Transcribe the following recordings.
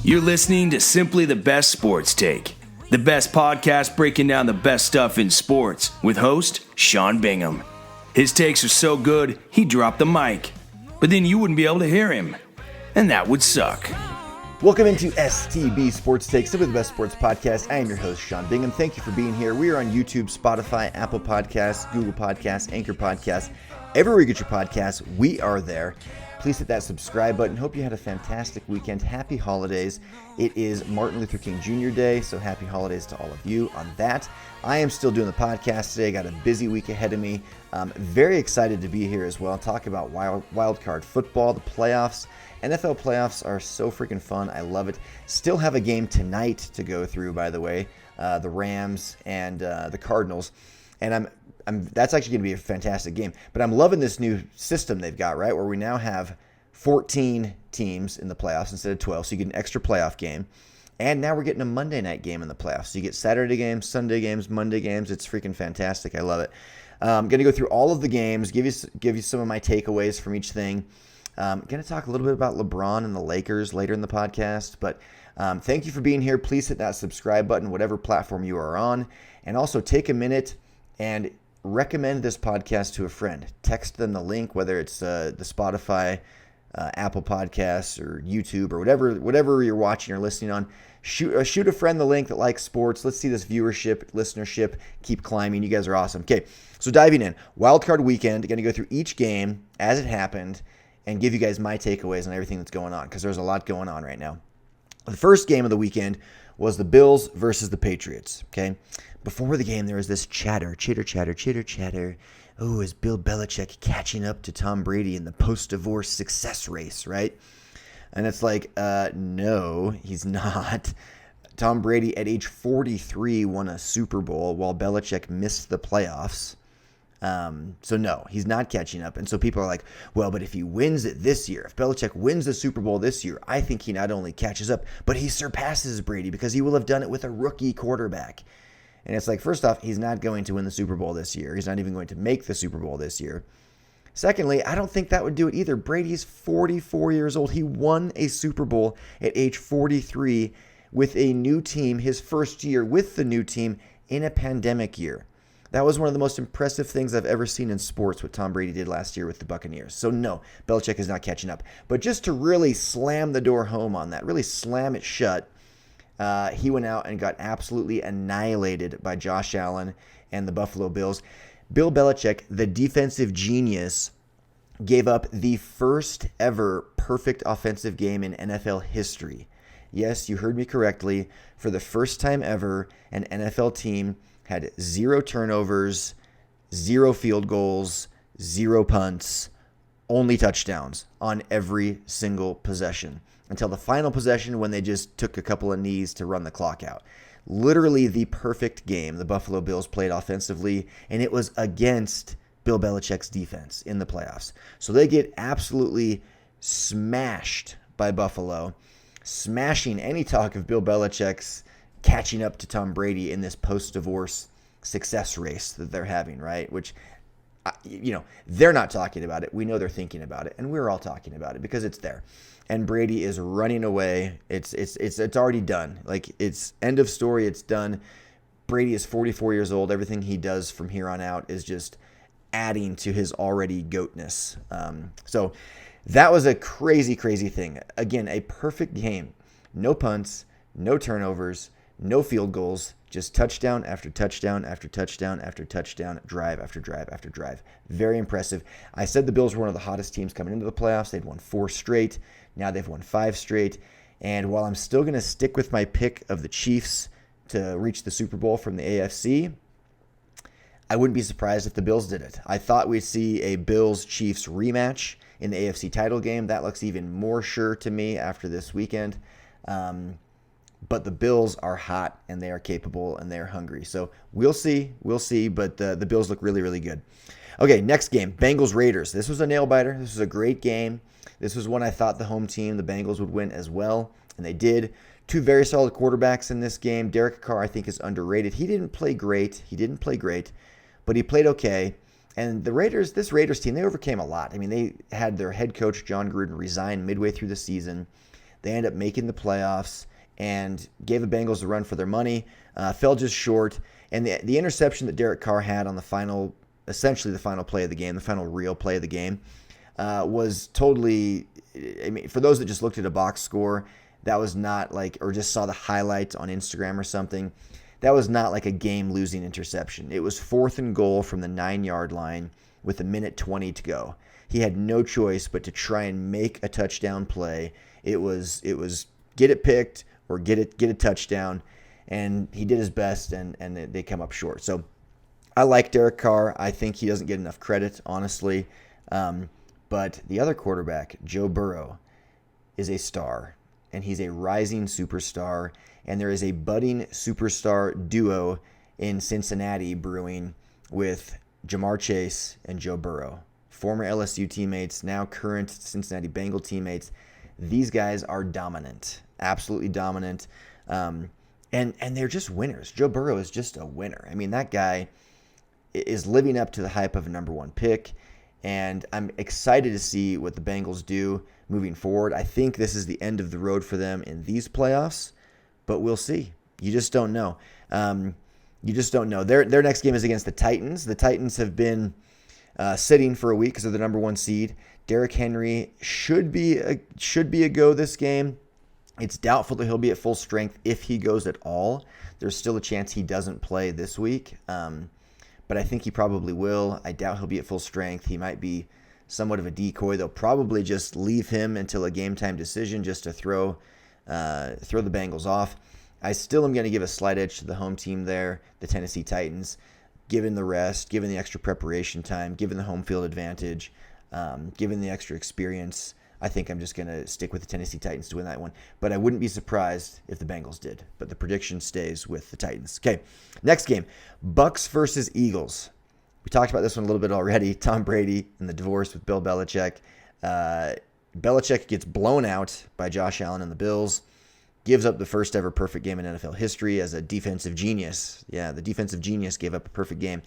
You're listening to Simply the Best Sports Take, the best podcast breaking down the best stuff in sports with host Sean Bingham. His takes are so good, he dropped the mic, but then you wouldn't be able to hear him, and that would suck. Welcome into STB Sports Take, Simply the Best Sports Podcast. I am your host, Sean Bingham. Thank you for being here. We are on YouTube, Spotify, Apple Podcasts, Google Podcasts, Anchor Podcasts. Everywhere you get your podcasts, we are there. Please hit that subscribe button. Hope you had a fantastic weekend. Happy holidays. It is Martin Luther King Jr. Day, so happy holidays to all of you on that. I am still doing the podcast today. Got a busy week ahead of me. Very excited to be here as well. Talk about wild card football, the playoffs. NFL playoffs are so freaking fun. I love it. Still have a game tonight to go through, by the way. The Rams and the Cardinals. And that's actually going to be a fantastic game. But I'm loving this new system they've got, right? Where we now have 14 teams in the playoffs instead of 12. So you get an extra playoff game. And now we're getting a Monday night game in the playoffs. So you get Saturday games, Sunday games, Monday games. It's freaking fantastic. I love it. I'm going to go through all of the games, give you some of my takeaways from each thing. I'm going to talk a little bit about LeBron and the Lakers later in the podcast. But thank you for being here. Please hit that subscribe button, whatever platform you are on. And also take a minute and recommend this podcast to a friend. Text them the link, whether it's the Spotify, Apple Podcasts, or YouTube, or whatever you're watching or listening on. Shoot a friend the link that likes sports. Let's see this viewership, listenership keep climbing. You guys are awesome. Okay, so diving in. Wildcard weekend. Going to go through each game as it happened and give you guys my takeaways on everything that's going on because there's a lot going on right now. The first game of the weekend was the Bills versus the Patriots. Okay. Before the game, there was this chitter. Oh, is Bill Belichick catching up to Tom Brady in the post-divorce success race, right? And it's like, no, he's not. Tom Brady at age 43 won a Super Bowl while Belichick missed the playoffs. So no, he's not catching up. And so people are like, well, but if he wins it this year, if Belichick wins the Super Bowl this year, I think he not only catches up, but he surpasses Brady because he will have done it with a rookie quarterback. And it's like, first off, he's not going to win the Super Bowl this year. He's not even going to make the Super Bowl this year. Secondly, I don't think that would do it either. Brady's 44 years old. He won a Super Bowl at age 43 with a new team, his first year with the new team in a pandemic year. That was one of the most impressive things I've ever seen in sports, what Tom Brady did last year with the Buccaneers. So no, Belichick is not catching up. But just to really slam the door home on that, really slam it shut, he went out and got absolutely annihilated by Josh Allen and the Buffalo Bills. Bill Belichick, the defensive genius, gave up the first ever perfect offensive game in NFL history. Yes, you heard me correctly. For the first time ever, an NFL team had 0 turnovers, 0 field goals, 0 punts, only touchdowns on every single possession. Until the final possession when they just took a couple of knees to run the clock out. Literally the perfect game the Buffalo Bills played offensively, and it was against Bill Belichick's defense in the playoffs. So they get absolutely smashed by Buffalo, smashing any talk of Bill Belichick's catching up to Tom Brady in this post-divorce success race that they're having, right? Which, they're not talking about it. We know they're thinking about it, and we're all talking about it because it's there. And Brady is running away. It's already done. Like, it's end of story. It's done. Brady is 44 years old. Everything he does from here on out is just adding to his already goatness. So that was a crazy, crazy thing. Again, a perfect game. No punts, no turnovers, no field goals, just touchdown after touchdown after touchdown after touchdown, drive after drive after drive. Very impressive. I said the Bills were one of the hottest teams coming into the playoffs. They'd won 4 straight. Now they've won 5 straight. And while I'm still going to stick with my pick of the Chiefs to reach the Super Bowl from the AFC, I wouldn't be surprised if the Bills did it. I thought we'd see a Bills-Chiefs rematch in the AFC title game. That looks even more sure to me after this weekend. But the Bills are hot, and they are capable, and they are hungry. So we'll see, but the Bills look really, really good. Okay, next game, Bengals-Raiders. This was a nail-biter. This was a great game. This was one I thought the home team, the Bengals, would win as well, and they did. 2 very solid quarterbacks in this game. Derek Carr, I think, is underrated. He didn't play great, but he played okay. And this Raiders team, they overcame a lot. I mean, they had their head coach, John Gruden, resign midway through the season. They end up making the playoffs and gave the Bengals a run for their money, fell just short. And the interception that Derek Carr had on essentially the final play of the game, the final real play of the game, was totally, I mean, for those that just looked at a box score, that was not like, or just saw the highlight on Instagram or something, that was not like a game-losing interception. It was 4th and goal from the 9-yard line with 1:20 to go. He had no choice but to try and make a touchdown play. It was get it picked or get a touchdown, and he did his best, and they come up short. So I like Derek Carr. I think he doesn't get enough credit, honestly. But the other quarterback, Joe Burrow, is a star, and he's a rising superstar, and there is a budding superstar duo in Cincinnati brewing with Jamar Chase and Joe Burrow. Former LSU teammates, now current Cincinnati Bengal teammates. These guys are dominant, absolutely dominant, and they're just winners. Joe Burrow is just a winner. I mean, that guy is living up to the hype of a number 1 pick, and I'm excited to see what the Bengals do moving forward. I think this is the end of the road for them in these playoffs, but we'll see. You just don't know. Their next game is against the Titans. The Titans have been sitting for a week because they're the number 1 seed. Derrick Henry should be a go this game. It's doubtful that he'll be at full strength if he goes at all. There's still a chance he doesn't play this week, but I think he probably will. I doubt he'll be at full strength. He might be somewhat of a decoy. They'll probably just leave him until a game time decision just to throw the Bengals off. I still am going to give a slight edge to the home team there, the Tennessee Titans, given the rest, given the extra preparation time, given the home field advantage, given the extra experience. I think I'm just going to stick with the Tennessee Titans to win that one. But I wouldn't be surprised if the Bengals did. But the prediction stays with the Titans. Okay, next game, Bucs versus Eagles. We talked about this one a little bit already. Tom Brady and the divorce with Bill Belichick. Belichick gets blown out by Josh Allen and the Bills. Gives up the first ever perfect game in NFL history as a defensive genius. Yeah, the defensive genius gave up a perfect game.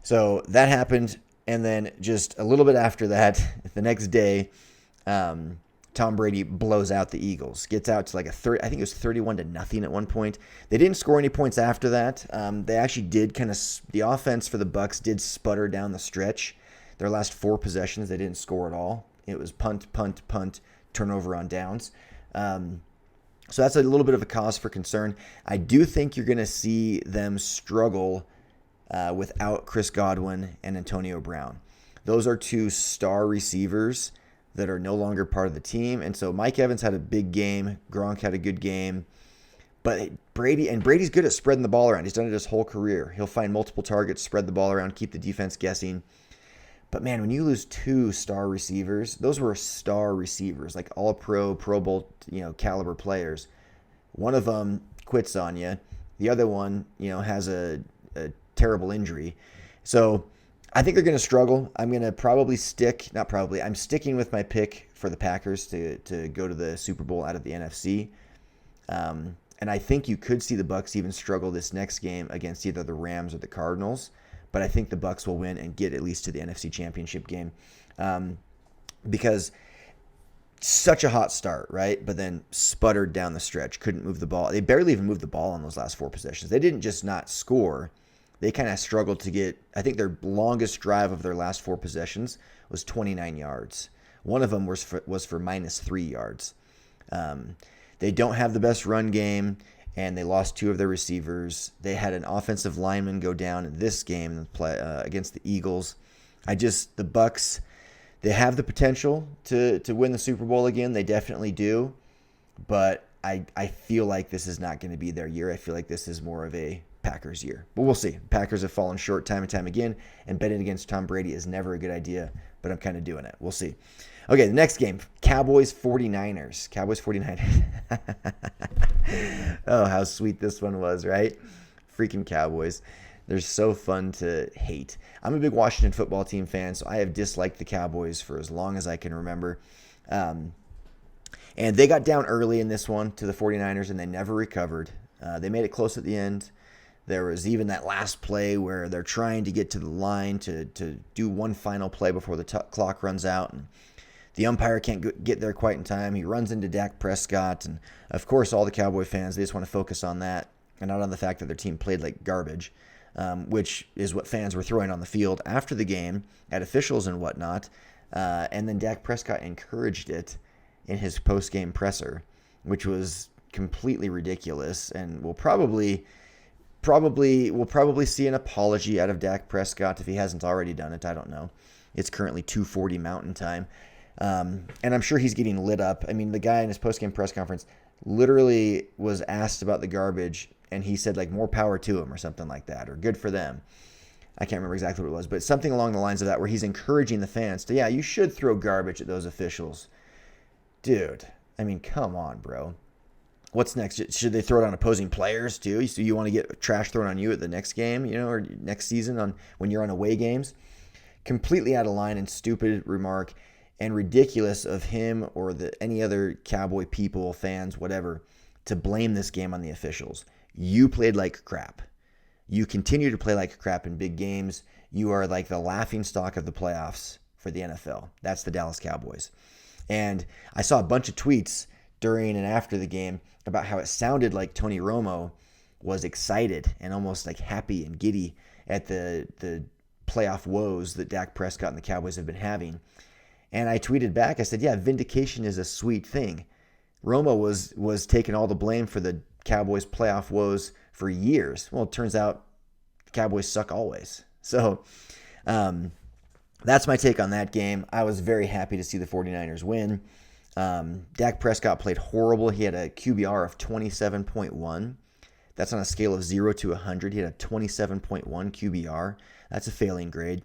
So that happened. And then just a little bit after that, the next day, Tom Brady blows out the Eagles. Gets out to like I think it was 31-0 at one point. They didn't score any points after that. They actually did the offense for the Bucs did sputter down the stretch. Their last 4 possessions, they didn't score at all. It was punt, punt, punt, turnover on downs. So that's a little bit of a cause for concern. I do think you're going to see them struggle without Chris Godwin and Antonio Brown. Those are 2 star receivers that are no longer part of the team. And so Mike Evans had a big game. Gronk had a good game. But Brady's good at spreading the ball around. He's done it his whole career. He'll find multiple targets, spread the ball around, keep the defense guessing. But man, when you lose 2 star receivers, those were star receivers, like all Pro Bowl, caliber players. One of them quits on you. The other one, has a terrible injury. So I think they're going to struggle. I'm going to I'm sticking with my pick for the Packers to go to the Super Bowl out of the NFC. And I think you could see the Bucs even struggle this next game against either the Rams or the Cardinals. But I think the Bucs will win and get at least to the NFC Championship game. Because such a hot start, right? But then sputtered down the stretch, couldn't move the ball. They barely even moved the ball on those last 4 possessions. They didn't just not score. They kind of struggled to get, I think their longest drive of their last 4 possessions was 29 yards. One of them was for -3 yards. They don't have the best run game, and they lost 2 of their receivers. They had an offensive lineman go down in this game against the Eagles. The Bucs, they have the potential to win the Super Bowl again. They definitely do. But I feel like this is not going to be their year. I feel like this is more of a Packers year. But we'll see. Packers have fallen short time and time again, and betting against Tom Brady is never a good idea, but I'm kind of doing it. We'll see. Okay, the next game, Cowboys 49ers. Cowboys 49ers. Oh, how sweet this one was, right? Freaking Cowboys. They're so fun to hate. I'm a big Washington football team fan, so I have disliked the Cowboys for as long as I can remember. And they got down early in this one to the 49ers, and they never recovered. They made it close at the end. There was even that last play where they're trying to get to the line to do one final play before the clock runs out. And The umpire can't get there quite in time. He runs into Dak Prescott. And, of course, all the Cowboy fans, they just want to focus on that and not on the fact that their team played like garbage, which is what fans were throwing on the field after the game at officials and whatnot. And then Dak Prescott encouraged it in his post-game presser, which was completely ridiculous, and we'll probably see an apology out of Dak Prescott if he hasn't already done it. I don't know. It's currently 2:40 Mountain Time, and I'm sure he's getting lit up. I mean, the guy in his post-game press conference literally was asked about the garbage, and he said like more power to him or something like that, or good for them. I can't remember exactly what it was, but something along the lines of that, where he's encouraging the fans to, yeah, you should throw garbage at those officials. Dude, I mean, come on, bro. What's next? Should they throw it on opposing players too? So you want to get trash thrown on you at the next game, or next season when you're on away games? Completely out of line and stupid remark, and ridiculous of him or any other Cowboy people, fans, whatever, to blame this game on the officials. You played like crap. You continue to play like crap in big games. You are like the laughingstock of the playoffs for the NFL. That's the Dallas Cowboys. And I saw a bunch of tweets during and after the game about how it sounded like Tony Romo was excited and almost like happy and giddy at the playoff woes that Dak Prescott and the Cowboys have been having. And I tweeted back, I said, yeah, vindication is a sweet thing. Romo was taking all the blame for the Cowboys playoff woes for years. Well, it turns out the Cowboys suck always. So that's my take on that game. I was very happy to see the 49ers win. Dak Prescott played horrible. He had a QBR of 27.1. That's on a scale of 0 to 100. He had a 27.1 QBR. That's a failing grade.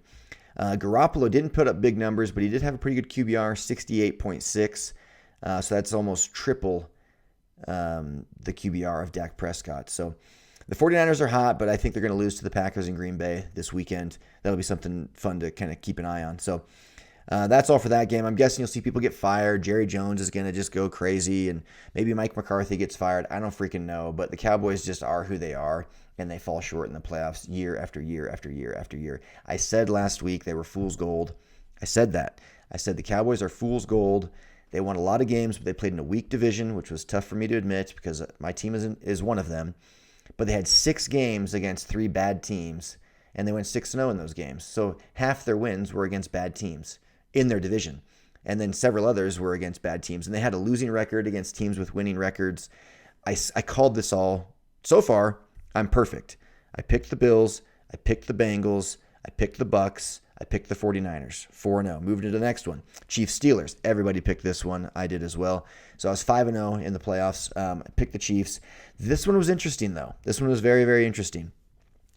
Garoppolo didn't put up big numbers, but he did have a pretty good QBR, 68.6. So that's almost triple the QBR of Dak Prescott. So the 49ers are hot, but I think they're going to lose to the Packers in Green Bay this weekend. That'll be something fun to kind of keep an eye on. So that's all for that game. I'm guessing you'll see people get fired. Jerry Jones is going to just go crazy, and maybe Mike McCarthy gets fired. I don't freaking know, but the Cowboys just are who they are, and they fall short in the playoffs year after year after year after year. I said last week they were fool's gold. I said that. I said the Cowboys are fool's gold. They won a lot of games, but they played in a weak division, which was tough for me to admit because my team is one of them. But they had 6 games against 3 bad teams, and they went 6-0 in those games. So half their wins were against bad teams in their division, and then several others were against bad teams. And they had a losing record against teams with winning records. I called this all. So far, I'm perfect. I picked the Bills. I picked the Bengals. I picked the Bucs. I picked the 49ers, 4-0. Moving to the next one. Chiefs-Steelers. Everybody picked this one. I did as well. So I was 5-0 in the playoffs. I picked the Chiefs. This one was interesting, though. This one was very, very interesting.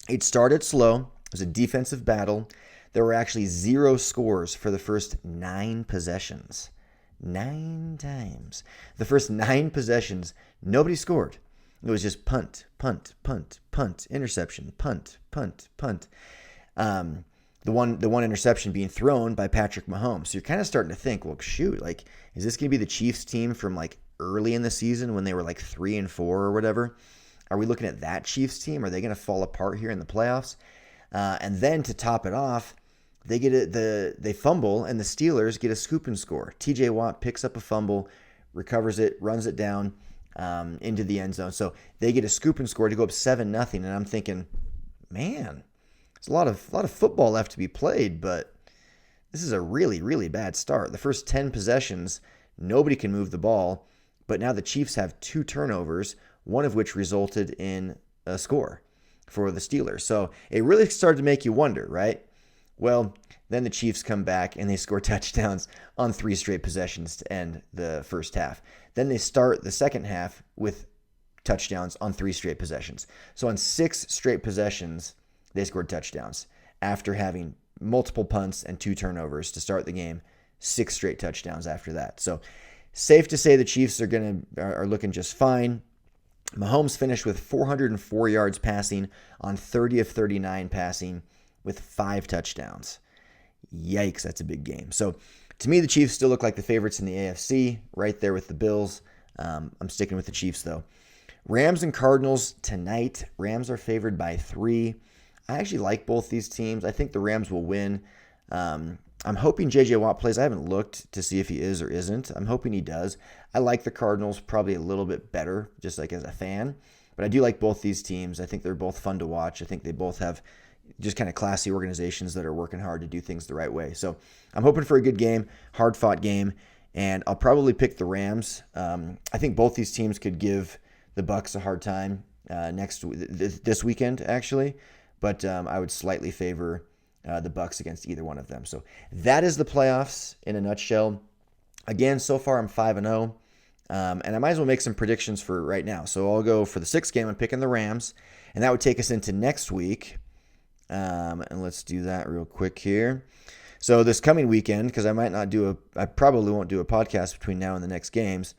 It started slow. It was a defensive battle. There were actually 0 scores for the first 9 possessions. 9 times. The first 9 possessions, nobody scored. It was just punt, punt, punt, punt, interception, punt, punt, punt. The one interception being thrown by Patrick Mahomes. So you're kind of starting to think, well, shoot, like, is this going to be the Chiefs team from like early in the season when they were like 3-4 or whatever? Are we looking at that Chiefs team? Are they going to fall apart here in the playoffs? And then to top it off, they fumble and the Steelers get a scoop and score. TJ Watt picks up a fumble, recovers it, runs it down into the end zone. So they get a scoop and score to go up 7-0. And I'm thinking, man, there's a lot of football left to be played, but this is a really, really bad start. The first 10 possessions, nobody can move the ball, but now the Chiefs have 2 turnovers, one of which resulted in a score for the Steelers. So it really started to make you wonder, right? Well, then the Chiefs come back and they score touchdowns on 3 straight possessions to end the first half. Then they start the second half with touchdowns on 3 straight possessions. So on 6 straight possessions, they scored touchdowns after having multiple punts and 2 turnovers to start the game. 6 straight touchdowns after that. So safe to say the Chiefs are looking just fine. Mahomes finished with 404 yards passing on 30 of 39 passing with 5 touchdowns. Yikes, that's a big game. So to me, the Chiefs still look like the favorites in the AFC, right there with the Bills. I'm sticking with the Chiefs, though. Rams and Cardinals tonight. Rams are favored by 3. I actually like both these teams. I think the Rams will win. I'm hoping J.J. Watt plays. I haven't looked to see if he is or isn't. I'm hoping he does. I like the Cardinals probably a little bit better, just like as a fan. But I do like both these teams. I think they're both fun to watch. I think they both have just kind of classy organizations that are working hard to do things the right way. So I'm hoping for a good game, hard-fought game, and I'll probably pick the Rams. I think both these teams could give the Bucs a hard time this weekend, actually. But I would slightly favor the Bucs against either one of them. So that is the playoffs in a nutshell. Again, so far I'm 5-0, and I might as well make some predictions for right now. So I'll go for the 6th game. I'm picking the Rams, and that would take us into next week. And let's do that real quick here. So this coming weekend, because I probably won't do a podcast between now and the next games.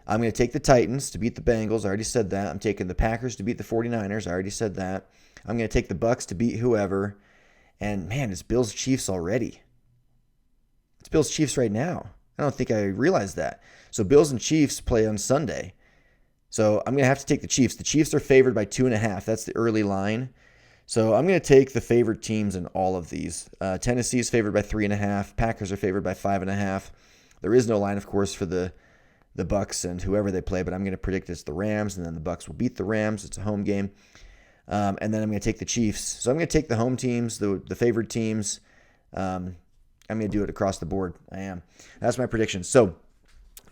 I'm going to take the Titans to beat the Bengals. I already said that. I'm taking the Packers to beat the 49ers. I already said that. I'm going to take the Bucs to beat whoever. And man, it's Bills Chiefs already. It's Bills Chiefs right now. I don't think I realized that. So Bills and Chiefs play on Sunday. So I'm going to have to take the Chiefs. The Chiefs are favored by 2.5. That's the early line. So I'm going to take the favored teams in all of these. Tennessee is favored by 3.5. Packers are favored by 5.5. There is no line, of course, for the Bucs and whoever they play, but I'm going to predict it's the Rams, and then the Bucs will beat the Rams. It's a home game. And then I'm going to take the Chiefs. So I'm going to take the home teams, the favored teams. I'm going to do it across the board. I am. That's my prediction. So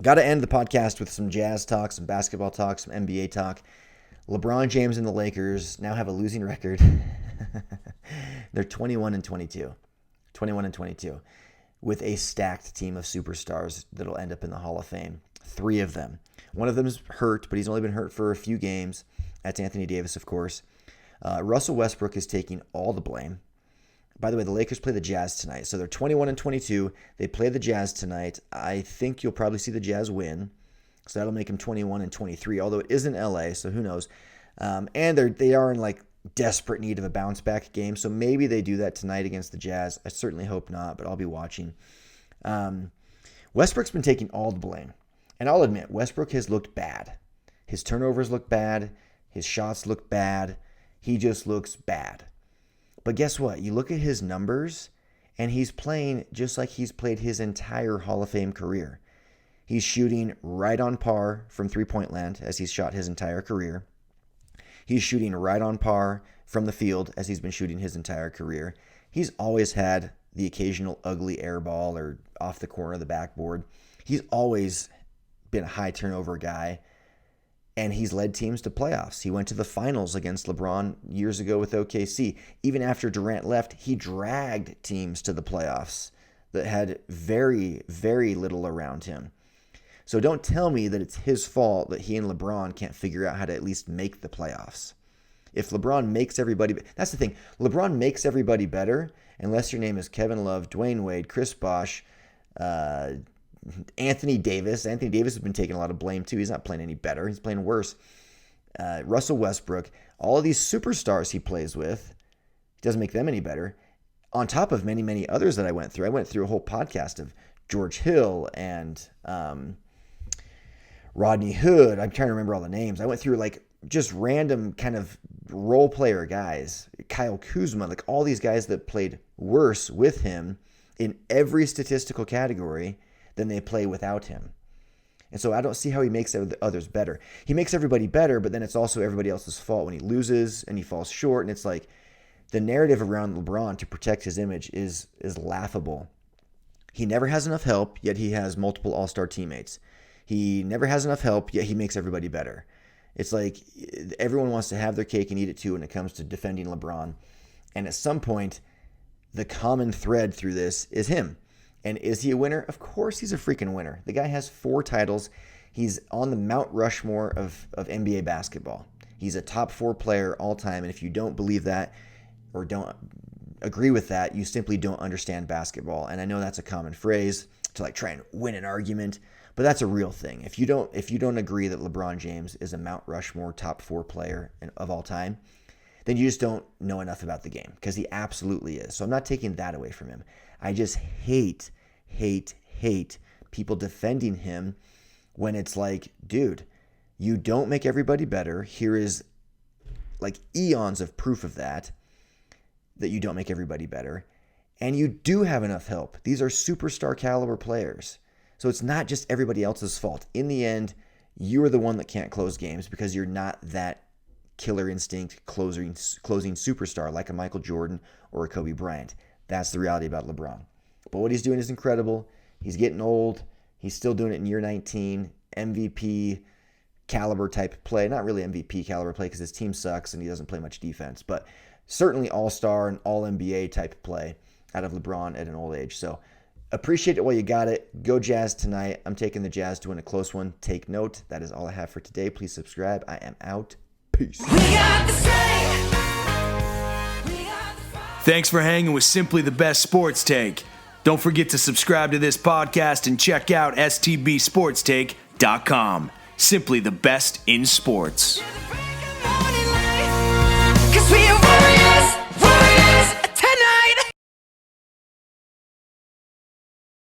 got to end the podcast with some Jazz talk, some basketball talk, some NBA talk. LeBron James and the Lakers now have a losing record. They're 21-22. 21-22. With a stacked team of superstars that'll end up in the Hall of Fame. 3 of them. One of them is hurt, but he's only been hurt for a few games. That's Anthony Davis, of course. Russell Westbrook is taking all the blame. By the way, the Lakers play the Jazz tonight. So they're 21-22. They play the Jazz tonight. I think you'll probably see the Jazz win. So that'll make them 21-23, although it is in LA, so who knows. And they are in like desperate need of a bounce back game. So maybe they do that tonight against the Jazz. I certainly hope not, but I'll be watching. Westbrook's been taking all the blame. And I'll admit, Westbrook has looked bad. His turnovers look bad. His shots look bad. He just looks bad. But guess what? You look at his numbers, and he's playing just like he's played his entire Hall of Fame career. He's shooting right on par from three-point land as he's shot his entire career. He's shooting right on par from the field as he's been shooting his entire career. He's always had the occasional ugly air ball or off the corner of the backboard. He's always been a high turnover guy, and he's led teams to playoffs. He went to the finals against LeBron years ago with OKC. Even after Durant left, he dragged teams to the playoffs that had very, very little around him. So don't tell me that it's his fault that he and LeBron can't figure out how to at least make the playoffs. If LeBron makes everybody... That's the thing. LeBron makes everybody better unless your name is Kevin Love, Dwayne Wade, Chris Bosh, Anthony Davis. Anthony Davis has been taking a lot of blame too. He's not playing any better. He's playing worse. Russell Westbrook. All of these superstars he plays with, doesn't make them any better. On top of many, many others that I went through. I went through a whole podcast of George Hill and... Rodney Hood. I'm trying to remember all the names. I went through like just random kind of role player guys. Kyle Kuzma, like all these guys that played worse with him in every statistical category than they play without him. And so I don't see how he makes others better. He makes everybody better, but then it's also everybody else's fault when he loses and he falls short. And it's like the narrative around LeBron to protect his image is laughable. He never has enough help, yet he has multiple all-star teammates. He never has enough help, yet he makes everybody better. It's like everyone wants to have their cake and eat it too when it comes to defending LeBron. And at some point, the common thread through this is him. And is he a winner? Of course he's a freaking winner. The guy has 4 titles. He's on the Mount Rushmore of NBA basketball. He's a top 4 player all time. And if you don't believe that or don't agree with that, you simply don't understand basketball. And I know that's a common phrase to like try and win an argument. But that's a real thing. If you don't agree that LeBron James is a Mount Rushmore top 4 player of all time, then you just don't know enough about the game, because he absolutely is. So I'm not taking that away from him. I just hate people defending him when it's like, dude, you don't make everybody better. Here is like eons of proof of that you don't make everybody better. And you do have enough help. These are superstar caliber players. So it's not just everybody else's fault. In the end, you are the one that can't close games because you're not that killer instinct closing superstar like a Michael Jordan or a Kobe Bryant. That's the reality about LeBron. But what he's doing is incredible. He's getting old. He's still doing it in year 19. MVP caliber type play. Not really MVP caliber play because his team sucks and he doesn't play much defense. But certainly all-star and all-NBA type play out of LeBron at an old age. So appreciate it while you got it. Go Jazz tonight. I'm taking the Jazz to win a close one. Take note. That is all I have for today. Please subscribe. I am out. Peace. Thanks for hanging with Simply the Best Sports Take. Don't forget to subscribe to this podcast and check out STBSportsTake.com. Simply the best in sports. 'Cause we are